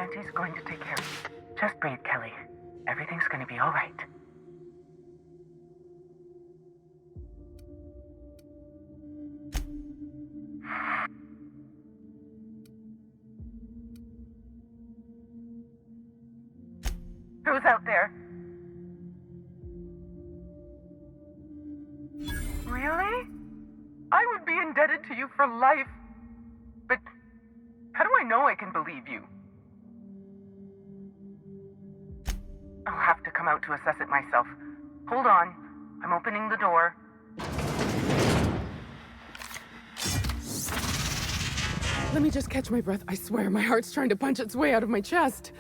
Auntie's going to take care of you. Just breathe, Kelly. Everything's going to be all right. Who's out there? Really? I would be indebted to you for life. But how do I know I can believe you? I'll have to come out to assess it myself. Hold on. I'm opening the door. Let me just catch my breath. I swear, my heart's trying to punch its way out of my chest.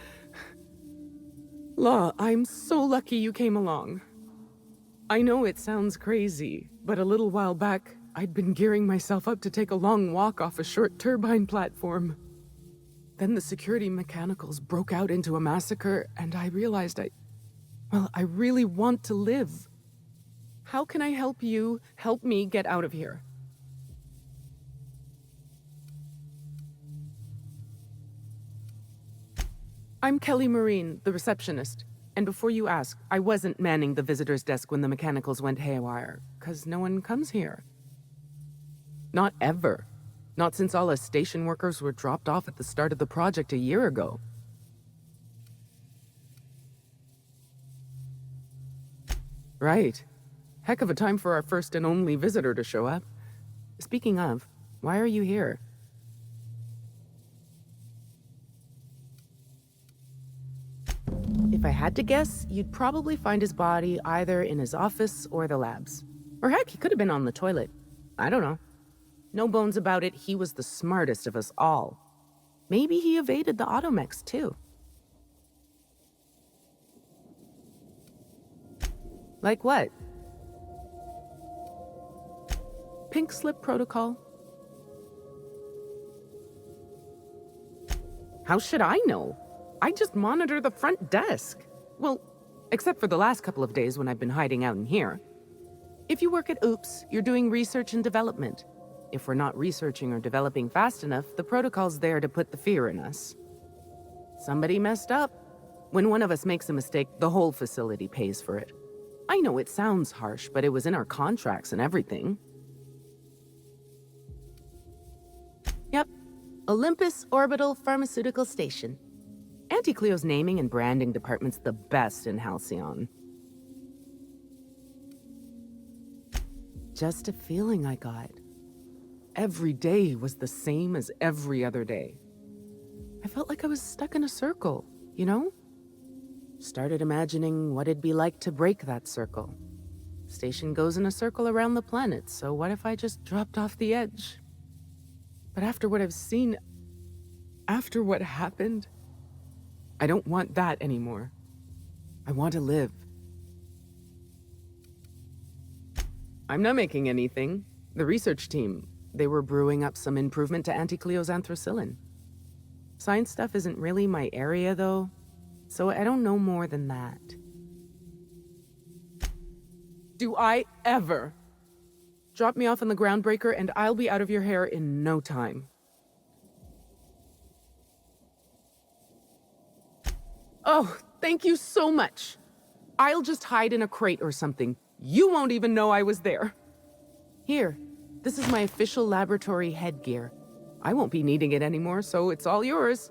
Law, I'm so lucky you came along. I know it sounds crazy, but a little while back, I'd been gearing myself up to take a long walk off a short turbine platform. Then the security mechanicals broke out into a massacre, and I realized I really want to live. How can I help you help me get out of here? I'm Kelly Marine, the receptionist. And before you ask, I wasn't manning the visitor's desk when the mechanicals went haywire, 'cause no one comes here. Not ever. Not since all us station workers were dropped off at the start of the project a year ago. Right. Heck of a time for our first and only visitor to show up. Speaking of, why are you here? If I had to guess, you'd probably find his body either in his office or the labs. Or heck, he could have been on the toilet. I don't know. No bones about it, he was the smartest of us all. Maybe he evaded the automechs, too. Like what? Pink slip protocol. How should I know? I just monitor the front desk. Well, except for the last couple of days when I've been hiding out in here. If you work at Oops, you're doing research and development. If we're not researching or developing fast enough, the protocol's there to put the fear in us. Somebody messed up. When one of us makes a mistake, the whole facility pays for it. I know it sounds harsh, but it was in our contracts and everything. Yep. Olympus Orbital Pharmaceutical Station. Auntie Cleo's naming and branding department's the best in Halcyon. Just a feeling I got. Every day was the same as every other day. I felt like I was stuck in a circle, you know? Started imagining what it'd be like to break that circle. Station goes in a circle around the planet, so what if I just dropped off the edge? But after what I've seen, after what happened, I don't want that anymore. I want to live. I'm not making anything. The research team, they were brewing up some improvement to Auntie Cleo's anthracyllin. Science stuff isn't really my area, though, so I don't know more than that. Do I ever? Drop me off on the groundbreaker and I'll be out of your hair in no time. Oh, thank you so much. I'll just hide in a crate or something. You won't even know I was there. Here, this is my official laboratory headgear. I won't be needing it anymore, so it's all yours.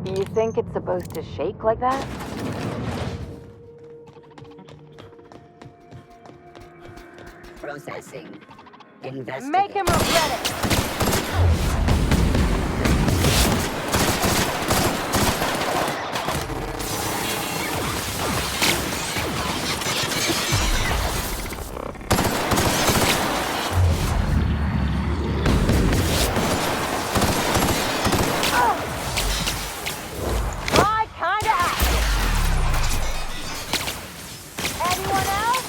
You think it's supposed to shake like that? Processing. Investigate. Make him regret it! My kind of action! Anyone else?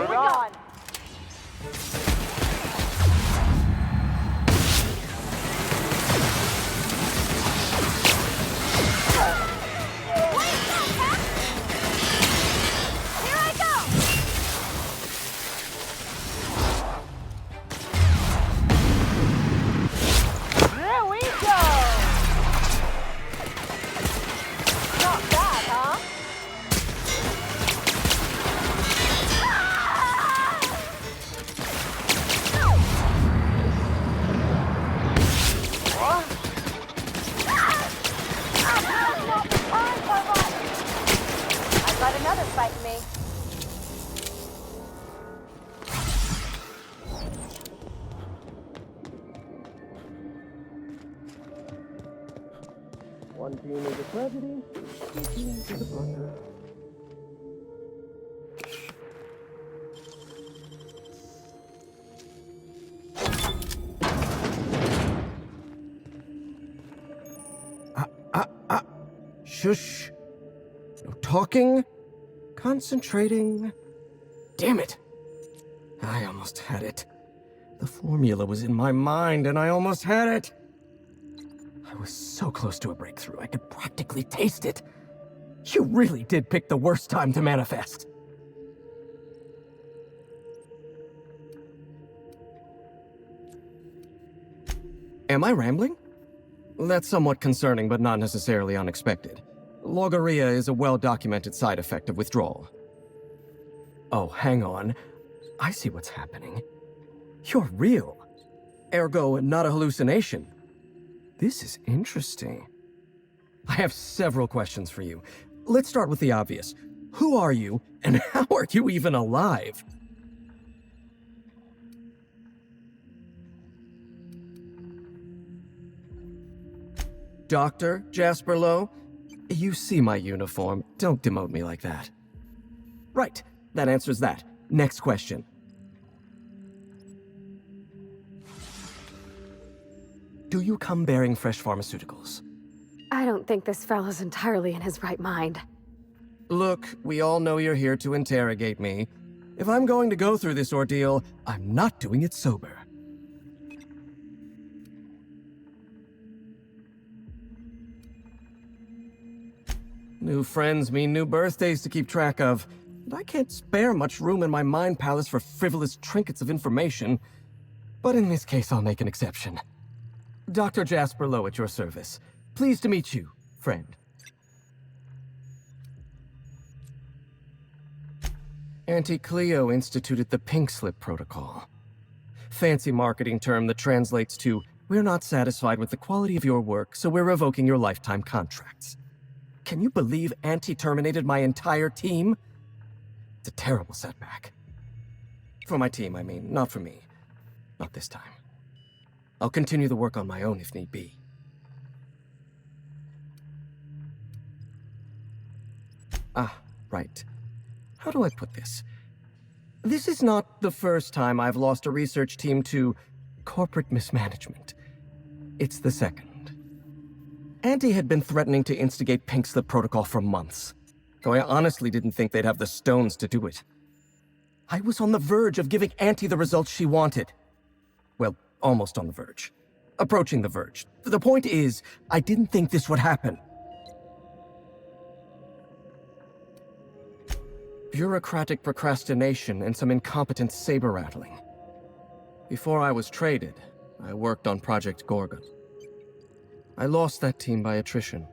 Gorgon! Here I go! There we go! Not bad, huh? I've got another fighting me. One team is a tragedy, two teams is a blunder. Shush. No talking. Concentrating. Damn it. I almost had it. The formula was in my mind and I almost had it. I was so close to a breakthrough, I could practically taste it. You really did pick the worst time to manifest. Am I rambling? That's somewhat concerning, but not necessarily unexpected. Logorrhea is a well-documented side effect of withdrawal. Oh, hang on. I see what's happening. You're real. Ergo, not a hallucination. This is interesting. I have several questions for you. Let's start with the obvious. Who are you, and how are you even alive? Dr. Jasper Lowe? You see my uniform. Don't demote me like that. Right. That answers that. Next question. Do you come bearing fresh pharmaceuticals? I don't think this fellow's entirely in his right mind. Look, we all know you're here to interrogate me. If I'm going to go through this ordeal, I'm not doing it sober. New friends mean new birthdays to keep track of, and I can't spare much room in my mind palace for frivolous trinkets of information. But in this case, I'll make an exception. Dr. Jasper Lowe at your service. Pleased to meet you, friend. Auntie Cleo instituted the Pink Slip Protocol. Fancy marketing term that translates to We're not satisfied with the quality of your work, so we're revoking your lifetime contracts. Can you believe Auntie terminated my entire team? It's a terrible setback. For my team, I mean, not for me. Not this time. I'll continue the work on my own if need be. Ah, right. How do I put this? This is not the first time I've lost a research team to corporate mismanagement. It's the second. Auntie had been threatening to instigate Pink Slip Protocol for months, though I honestly didn't think they'd have the stones to do it. I was on the verge of giving Auntie the results she wanted. Well, almost on the verge. Approaching the verge. The point is, I didn't think this would happen. Bureaucratic procrastination and some incompetent saber-rattling. Before I was traded, I worked on Project Gorgon. I lost that team by attrition.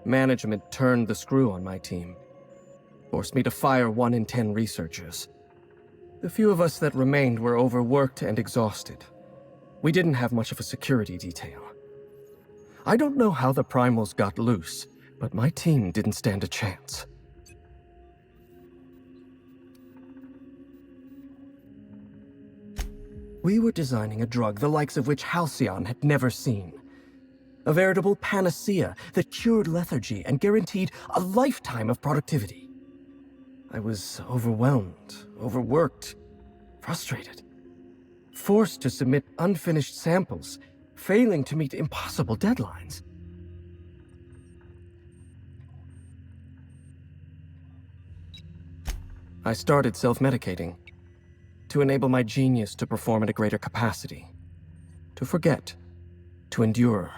Management turned the screw on my team. Forced me to fire 1 in 10 researchers. The few of us that remained were overworked and exhausted. We didn't have much of a security detail. I don't know how the primals got loose, but my team didn't stand a chance. We were designing a drug the likes of which Halcyon had never seen. A veritable panacea that cured lethargy and guaranteed a lifetime of productivity. I was overwhelmed, overworked, frustrated. Forced to submit unfinished samples, failing to meet impossible deadlines. I started self-medicating. To enable my genius to perform at a greater capacity. To forget. To endure.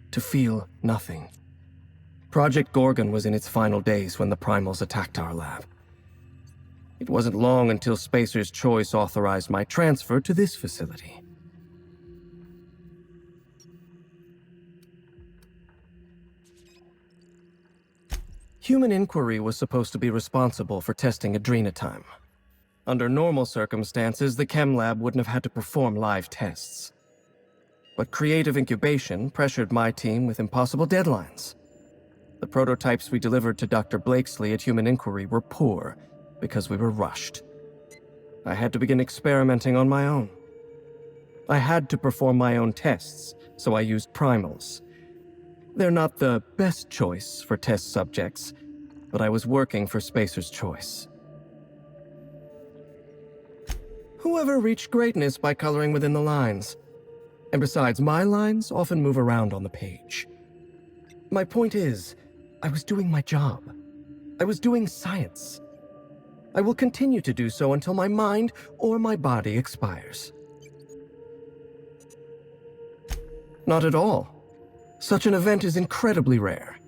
To feel nothing. Project Gorgon was in its final days when the primals attacked our lab. It wasn't long until Spacer's Choice authorized my transfer to this facility. Human Inquiry was supposed to be responsible for testing adrenotime. Under normal circumstances, the chem lab wouldn't have had to perform live tests. But creative incubation pressured my team with impossible deadlines. The prototypes we delivered to Dr. Blakesley at Human Inquiry were poor because we were rushed. I had to begin experimenting on my own. I had to perform my own tests, so I used primals. They're not the best choice for test subjects, but I was working for Spacer's Choice. Whoever reached greatness by coloring within the lines. And besides, my lines often move around on the page. My point is, I was doing my job. I was doing science. I will continue to do so until my mind or my body expires. Not at all. Such an event is incredibly rare.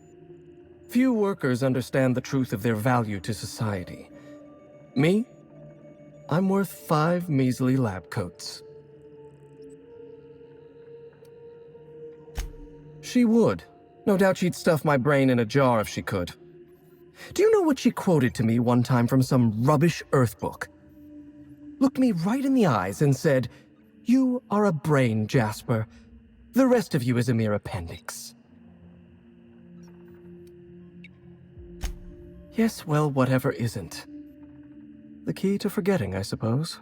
Few workers understand the truth of their value to society. Me? I'm worth 5 measly lab coats. She would. No doubt she'd stuff my brain in a jar if she could. Do you know what she quoted to me one time from some rubbish Earth book? Looked me right in the eyes and said, "You are a brain, Jasper. The rest of you is a mere appendix." Yes, well, whatever isn't. The key to forgetting, I suppose.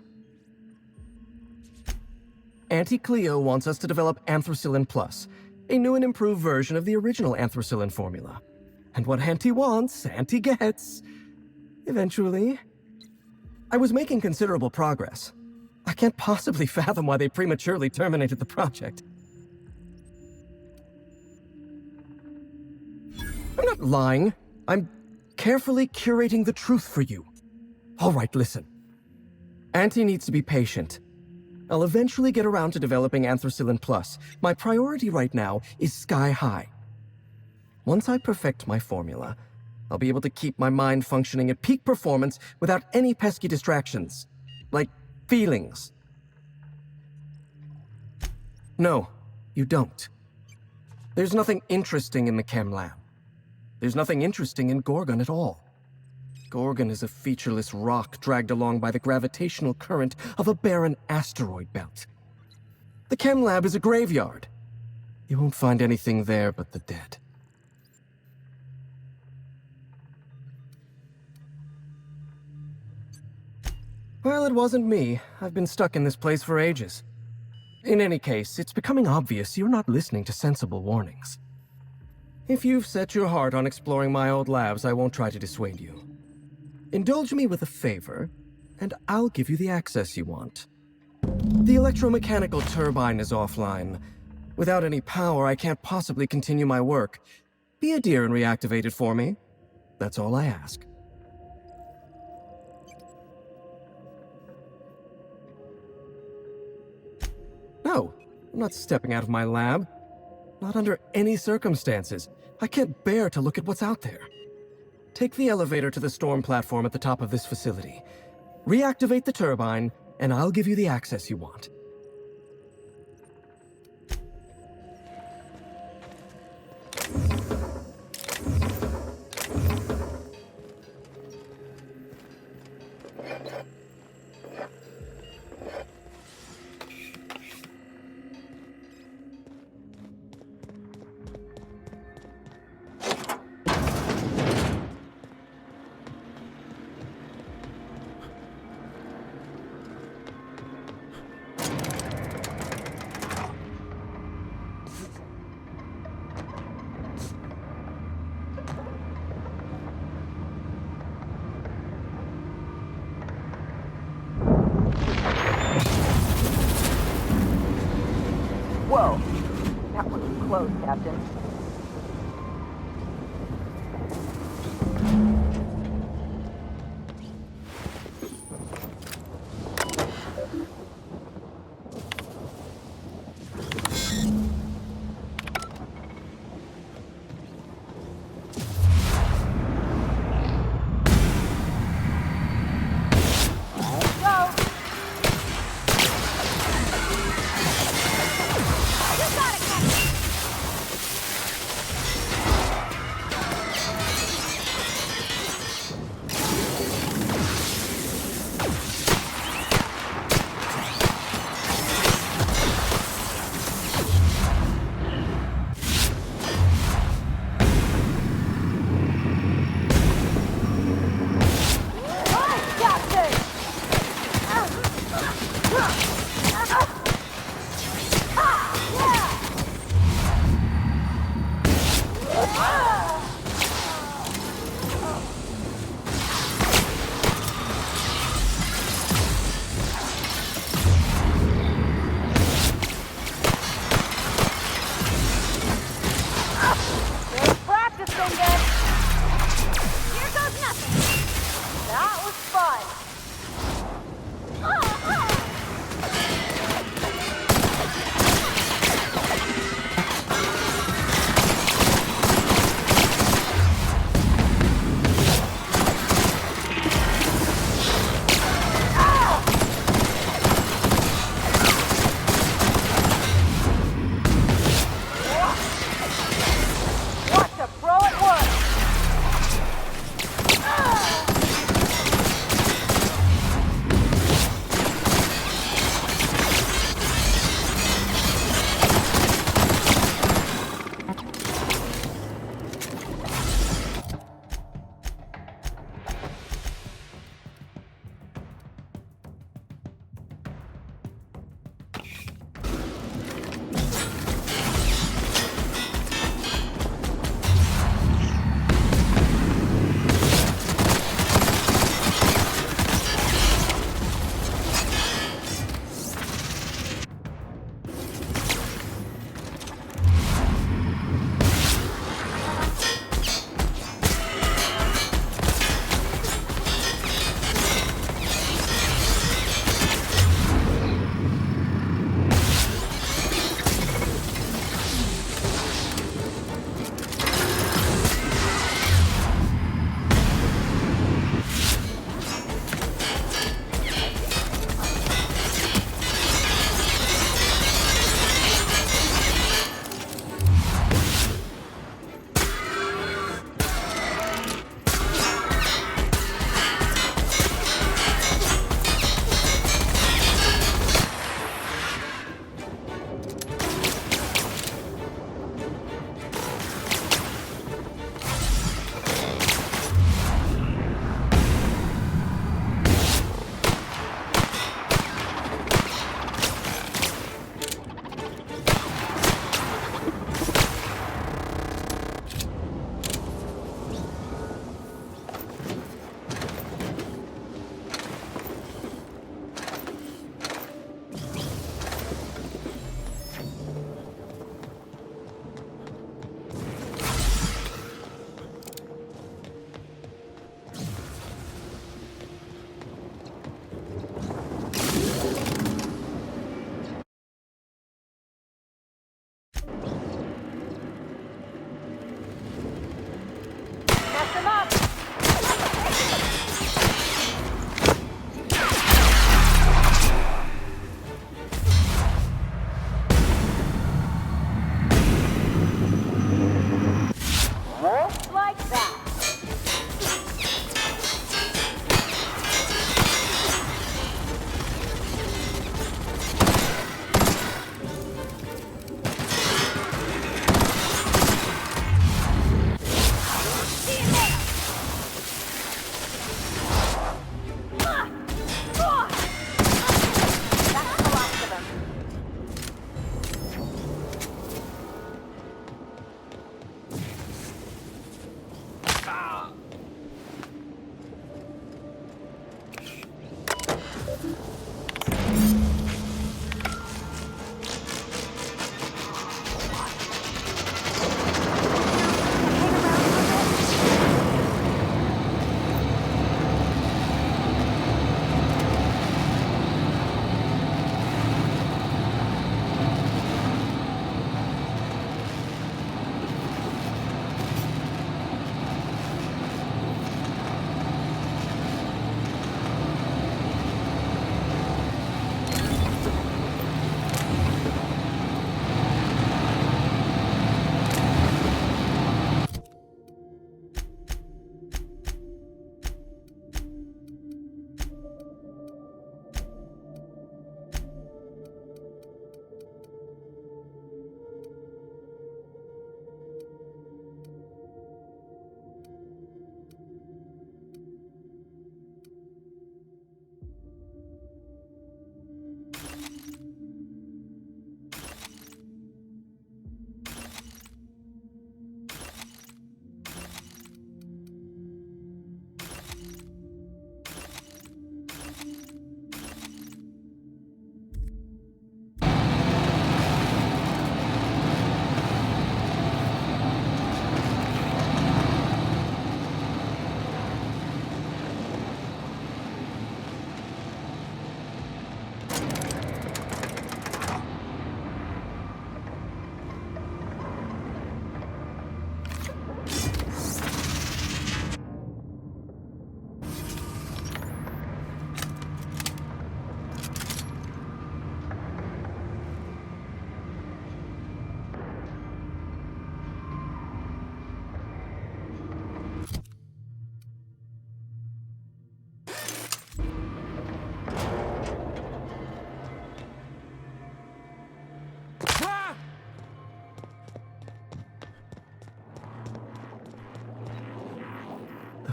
Auntie Cleo wants us to develop Anthracillin Plus, a new and improved version of the original Anthracillin formula. And what Auntie wants, Auntie gets. Eventually. I was making considerable progress. I can't possibly fathom why they prematurely terminated the project. I'm not lying. I'm carefully curating the truth for you. All right, listen. Auntie needs to be patient. I'll eventually get around to developing Anthracillin Plus. My priority right now is sky high. Once I perfect my formula, I'll be able to keep my mind functioning at peak performance without any pesky distractions. Like feelings. No, you don't. There's nothing interesting in the chem lab. There's nothing interesting in Gorgon at all. Gorgon is a featureless rock dragged along by the gravitational current of a barren asteroid belt. The chem lab is a graveyard. You won't find anything there but the dead. Well, it wasn't me. I've been stuck in this place for ages. In any case, it's becoming obvious you're not listening to sensible warnings. If you've set your heart on exploring my old labs, I won't try to dissuade you. Indulge me with a favor, and I'll give you the access you want. The electromechanical turbine is offline. Without any power, I can't possibly continue my work. Be a dear and reactivate it for me. That's all I ask. No, I'm not stepping out of my lab. Not under any circumstances. I can't bear to look at what's out there. Take the elevator to the storm platform at the top of this facility. Reactivate the turbine, and I'll give you the access you want. Whoa. That was close, Captain.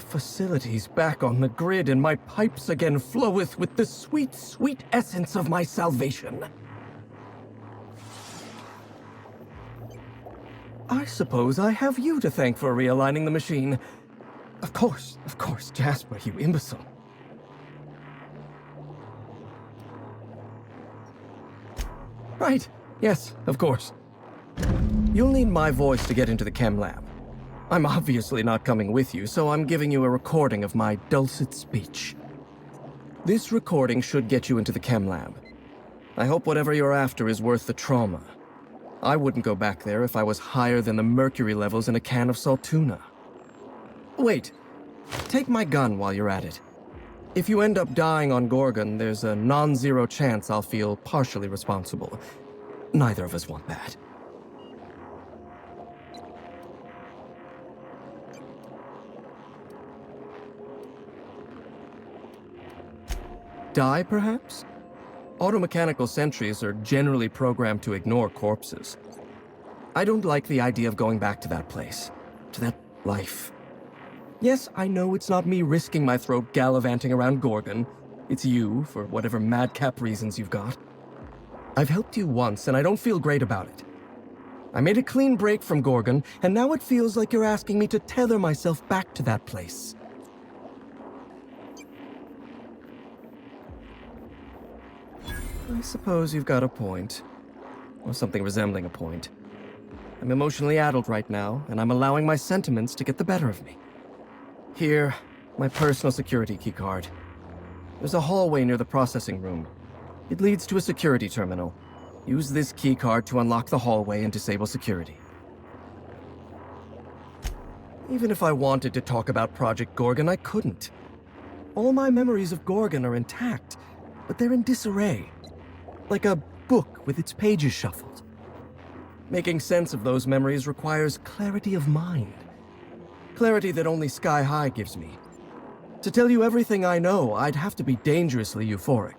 facility's back on the grid, and my pipes again floweth with the sweet, sweet essence of my salvation. I suppose I have you to thank for realigning the machine. Of course, Jasper, you imbecile. Right, yes, of course. You'll need my voice to get into the chem lab. I'm obviously not coming with you, so I'm giving you a recording of my dulcet speech. This recording should get you into the chem lab. I hope whatever you're after is worth the trauma. I wouldn't go back there if I was higher than the mercury levels in a can of salt tuna. Wait, take my gun while you're at it. If you end up dying on Gorgon, there's a non-zero chance I'll feel partially responsible. Neither of us want that. Die, perhaps? Automechanical sentries are generally programmed to ignore corpses. I don't like the idea of going back to that place, to that life. Yes, I know it's not me risking my throat gallivanting around Gorgon. It's you, for whatever madcap reasons you've got. I've helped you once, and I don't feel great about it. I made a clean break from Gorgon, and now it feels like you're asking me to tether myself back to that place. I suppose you've got a point. Or something resembling a point. I'm emotionally addled right now, and I'm allowing my sentiments to get the better of me. Here, my personal security keycard. There's a hallway near the processing room. It leads to a security terminal. Use this keycard to unlock the hallway and disable security. Even if I wanted to talk about Project Gorgon, I couldn't. All my memories of Gorgon are intact, but they're in disarray. Like a book with its pages shuffled. Making sense of those memories requires clarity of mind. Clarity that only Sky High gives me. To tell you everything I know, I'd have to be dangerously euphoric.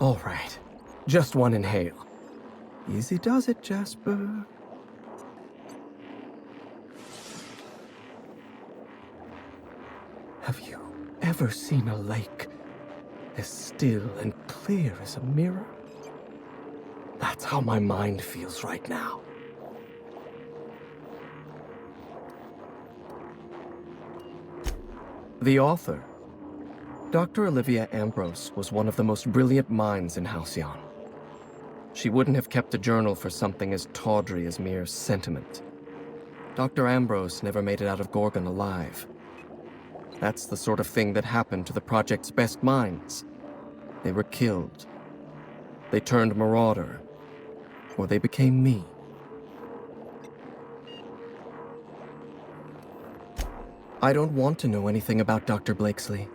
All right, just one inhale. Easy does it, Jasper. Have you ever seen a lake as still and clear as a mirror? That's how my mind feels right now. The author, Dr. Olivia Ambrose, was one of the most brilliant minds in Halcyon. She wouldn't have kept a journal for something as tawdry as mere sentiment. Dr. Ambrose never made it out of Gorgon alive. That's the sort of thing that happened to the project's best minds. They were killed. They turned marauder. Or they became me. I don't want to know anything about Dr. Blakesley.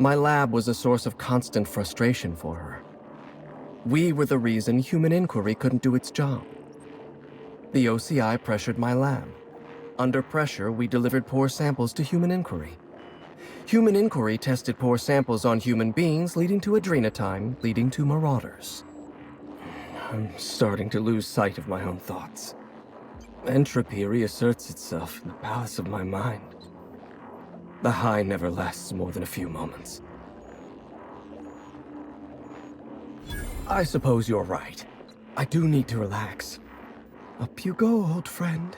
My lab was a source of constant frustration for her. We were the reason human inquiry couldn't do its job. The OCI pressured my lab. Under pressure, we delivered poor samples to human inquiry. Human inquiry tested poor samples on human beings, leading to adrenotime, leading to marauders. I'm starting to lose sight of my own thoughts. Entropy reasserts itself in the palace of my mind. The high never lasts more than a few moments. I suppose you're right. I do need to relax. Up you go, old friend.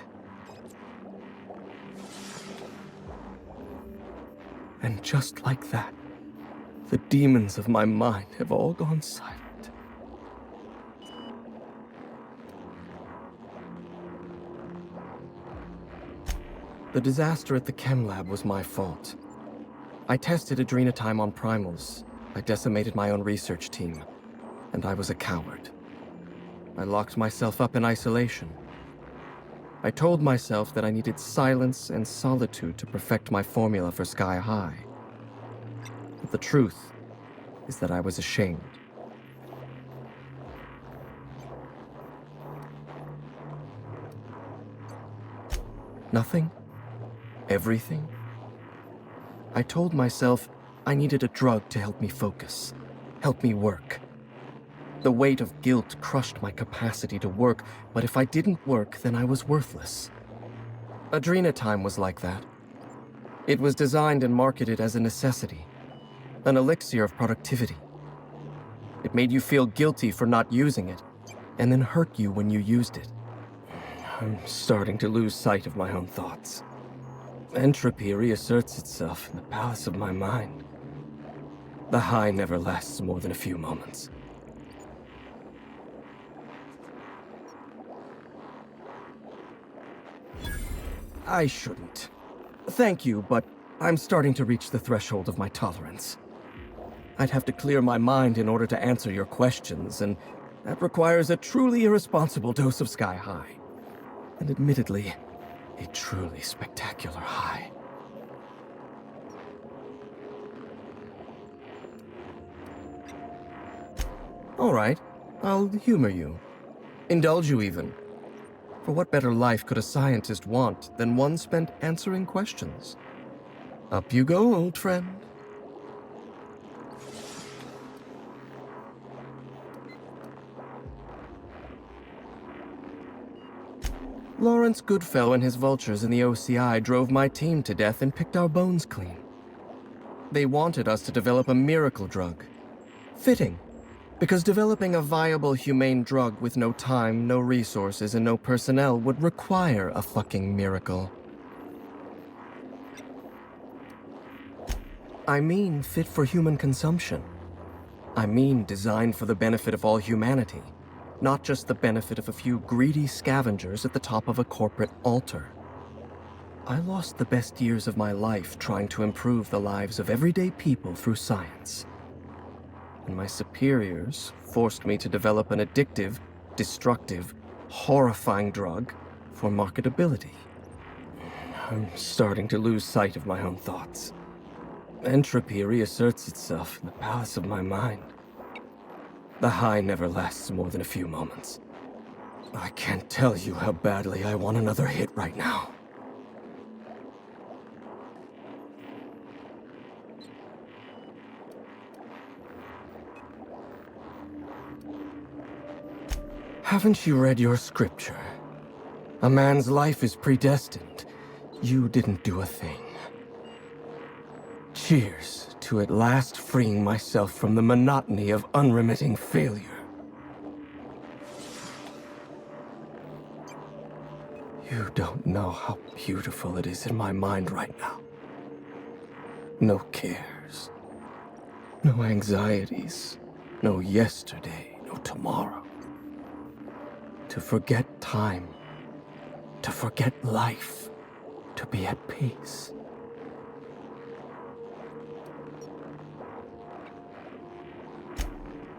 And just like that, the demons of my mind have all gone silent. The disaster at the chem lab was my fault. I tested adrenotime on primals. I decimated my own research team. And I was a coward. I locked myself up in isolation. I told myself that I needed silence and solitude to perfect my formula for Sky High. But the truth is that I was ashamed. Nothing? Everything? I told myself I needed a drug to help me focus, help me work. The weight of guilt crushed my capacity to work, but if I didn't work, then I was worthless. Adrena time was like that. It was designed and marketed as a necessity, an elixir of productivity. It made you feel guilty for not using it, and then hurt you when you used it. I'm starting to lose sight of my own thoughts. Entropy reasserts itself in the palace of my mind. The high never lasts more than a few moments. I shouldn't. Thank you, but I'm starting to reach the threshold of my tolerance. I'd have to clear my mind in order to answer your questions, and that requires a truly irresponsible dose of Sky High. And admittedly, a truly spectacular high. All right, I'll humor you. Indulge you even. For what better life could a scientist want than one spent answering questions? Up you go, old friend. Lawrence Goodfellow and his vultures in the OCI drove my team to death and picked our bones clean. They wanted us to develop a miracle drug. Fitting, because developing a viable, humane drug with no time, no resources, and no personnel would require a fucking miracle. I mean fit for human consumption. I mean designed for the benefit of all humanity, not just the benefit of a few greedy scavengers at the top of a corporate altar. I lost the best years of my life trying to improve the lives of everyday people through science. And my superiors forced me to develop an addictive, destructive, horrifying drug for marketability. I'm starting to lose sight of my own thoughts. Entropy reasserts itself in the palace of my mind. The high never lasts more than a few moments. I can't tell you how badly I want another hit right now. Haven't you read your scripture? A man's life is predestined. You didn't do a thing. Cheers to at last freeing myself from the monotony of unremitting failure. You don't know how beautiful it is in my mind right now. No cares. No anxieties. No yesterday. No tomorrow. To forget time. To forget life. To be at peace.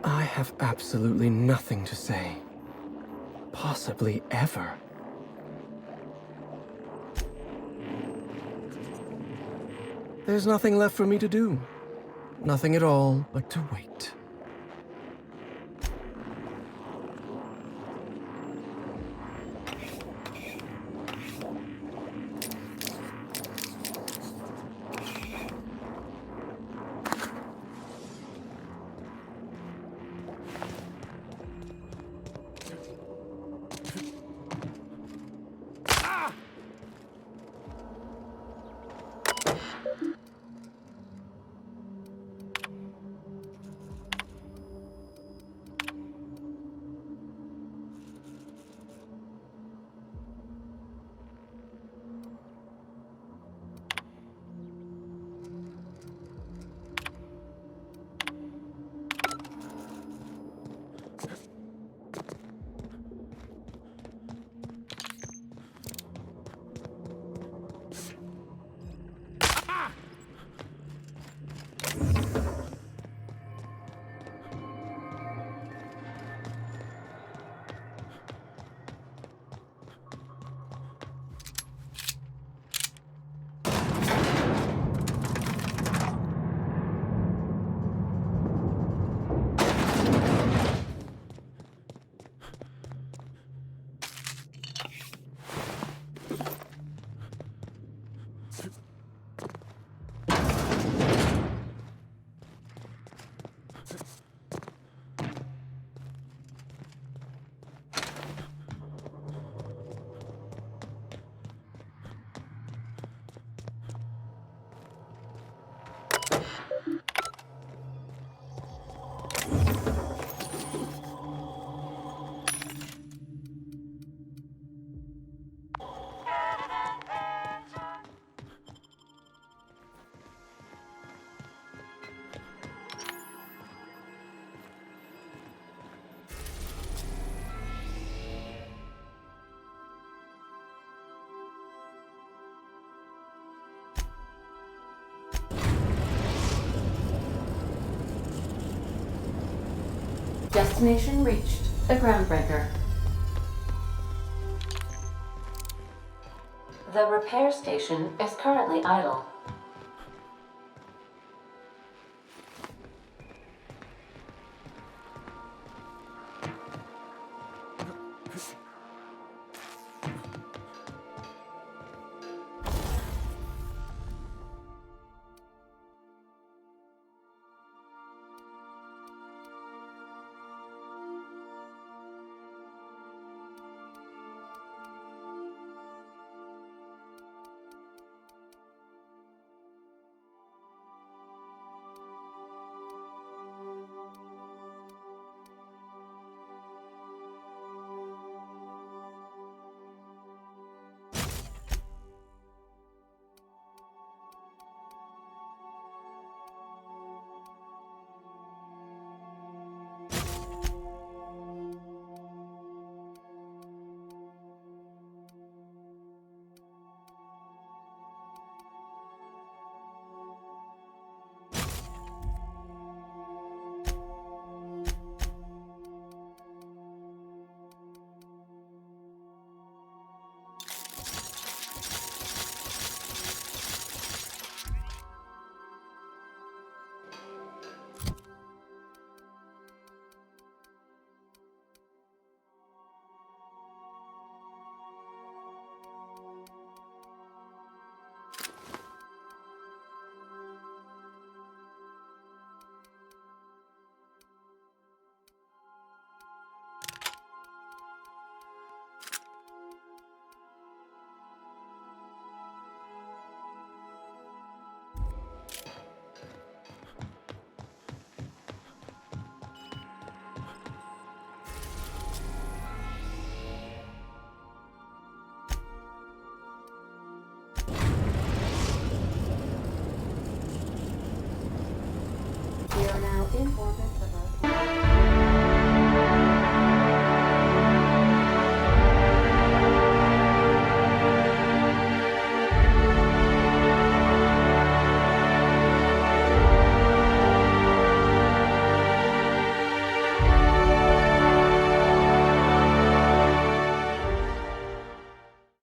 I have absolutely nothing to say. Possibly ever. There's nothing left for me to do. Nothing at all but to wait. Destination reached. The Groundbreaker. The repair station is currently idle.